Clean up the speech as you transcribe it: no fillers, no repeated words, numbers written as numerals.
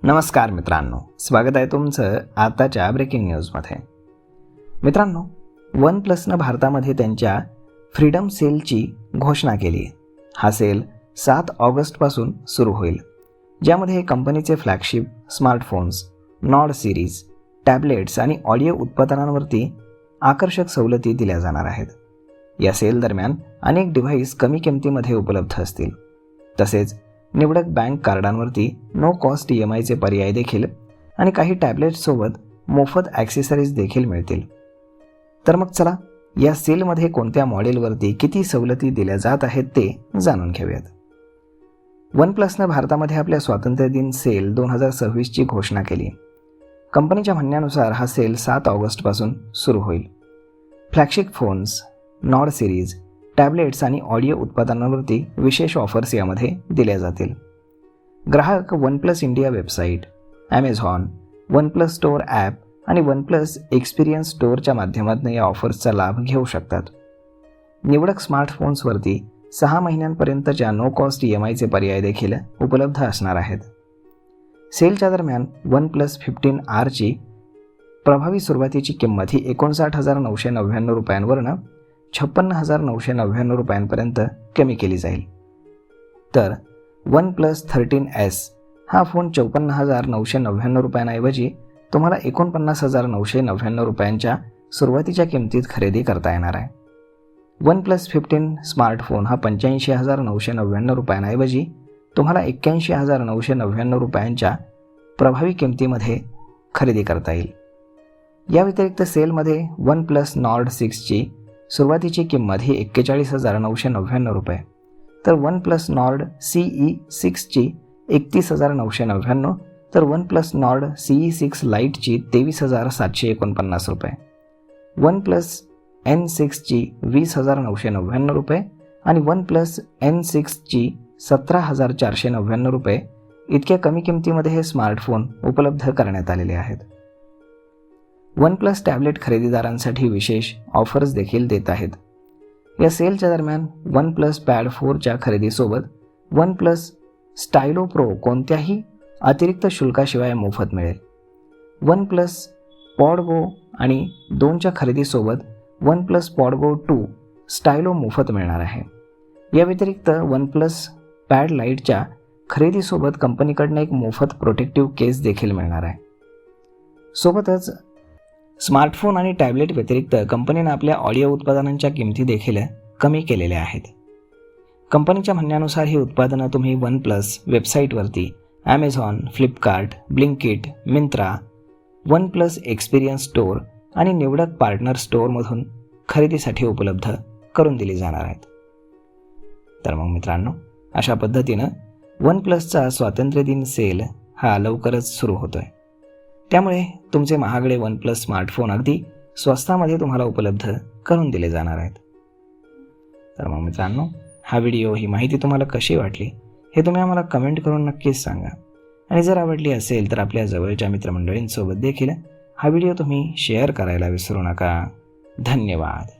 नमस्कार मित्रांनो, स्वागत आहे तुमचं आताच्या ब्रेकिंग न्यूजमध्ये. मित्रांनो, वन प्लसनं भारतामध्ये त्यांच्या फ्रीडम सेलची घोषणा केली आहे. हा सेल 7 ऑगस्टपासून सुरू होईल, ज्यामध्ये कंपनीचे flagship smartphones, Nord series, tablets आणि ऑडिओ उत्पादनांवरती आकर्षक सवलती दिल्या जाणार आहेत. या सेल दरम्यान अनेक डिव्हाइस कमी किमतीमध्ये उपलब्ध असतील. तसेच निवडक बँक कार्डांवरती नो कॉस्ट EMIचे पर्याय देखील आणि काही टॅबलेट्ससोबत मोफत ॲक्सेसरीज देखील मिळतील. तर मग चला, या सेलमध्ये कोणत्या मॉडेलवरती किती सवलती दिल्या जात आहेत ते जाणून घेऊयात. वन प्लसनं भारतामध्ये आपल्या स्वातंत्र्य दिन सेल 2026ची घोषणा केली. कंपनीच्या म्हणण्यानुसार हा सेल 7 ऑगस्टपासून सुरू होईल. Flagship phones, Nord series, tablets आणि ऑडिओ उत्पादनांवरती विशेष ऑफर्स यामध्ये दिल्या जातील. ग्राहक OnePlus India website, Amazon, OnePlus store app आणि वन प्लस एक्सपिरियन्स स्टोअरच्या माध्यमातून या ऑफर्सचा लाभ घेऊ शकतात. निवडक स्मार्टफोन्सवरती 6 महिन्यांपर्यंतच्या नो कॉस्ट EMIचे पर्याय देखील उपलब्ध असणार आहेत. सेलच्या दरम्यान वन प्लस 15Rची प्रभावी सुरुवातीची किंमत ही 59,999 रुपयांवरनं 56,999 रुपयांपर्यंत कमी केली जाईल. तर वन प्लस 13S हा फोन 54,999 रुपयांऐवजी तुम्हाला 49,999 रुपयांच्या सुरुवातीच्या किमतीत खरेदी करता येणार आहे. वन प्लस 15 स्मार्टफोन हा 85,999 रुपयांऐवजी तुम्हाला 81,999 रुपयांच्या प्रभावी किमतीमध्ये खरेदी करता येईल. या व्यतिरिक्त सेलमध्ये वन प्लस नॉर्ड 6ची सुरुवातीची किंमत ही 41,999 रुपये, तर वन प्लस नॉर्ड CE 6ची 31,999, तर वन प्लस नॉर्ड CE 6 लाईटची 23,749 रुपये, वन प्लस N6ची 20,999 रुपये आणि वन प्लस N6ची 17,499 रुपये इतक्या कमी किमतीमध्ये हे स्मार्टफोन उपलब्ध करण्यात आलेले आहेत. वन प्लस टॅबलेट खरेदीदारांसाठी विशेष ऑफर्स देखील देत आहेत. या सेलच्या दरम्यान वन प्लस पॅड 4च्या खरेदीसोबत वन प्लस स्टायलो प्रो कोणत्याही अतिरिक्त शुल्काशिवाय मोफत मिळेल. वन प्लस पॉड गो आणि 2च्या खरेदीसोबत वन प्लस पॉड गो 2 स्टायलो मोफत मिळणार आहे. या व्यतिरिक्त वन प्लस पॅड लाईटच्या खरेदीसोबत कंपनीकडनं एक मोफत प्रोटेक्टिव्ह केस देखील मिळणार आहे. सोबतच स्मार्टफोन आणि टॅबलेट व्यतिरिक्त कंपनीनं आपल्या ऑडिओ उत्पादनांच्या किमती देखील कमी केलेल्या आहेत. कंपनीच्या म्हणण्यानुसार ही उत्पादनं तुम्ही वन प्लस वेबसाईटवरती Amazon, Flipkart, Blinkit, Myntra, OnePlus experience store आणि निवडक पार्टनर स्टोअरमधून खरेदीसाठी उपलब्ध करून दिली जाणार आहेत. तर मग मित्रांनो, अशा पद्धतीनं वन प्लसचा स्वातंत्र्य दिन सेल हा लवकरच सुरू होतो आहे. त्यामुळे तुमचे महागडे वन प्लस स्मार्टफोन अगदी स्वस्तामध्ये तुम्हाला उपलब्ध करून दिले जाणार आहेत. तर मग मित्रांनो, हा व्हिडिओ, ही माहिती तुम्हाला कशी वाटली हे तुम्ही आम्हाला कमेंट करून नक्कीच सांगा. आणि जर आवडली असेल तर आपल्या जवळच्या मित्रमंडळींसोबत देखील हा व्हिडिओ तुम्ही शेअर करायला विसरू नका. धन्यवाद.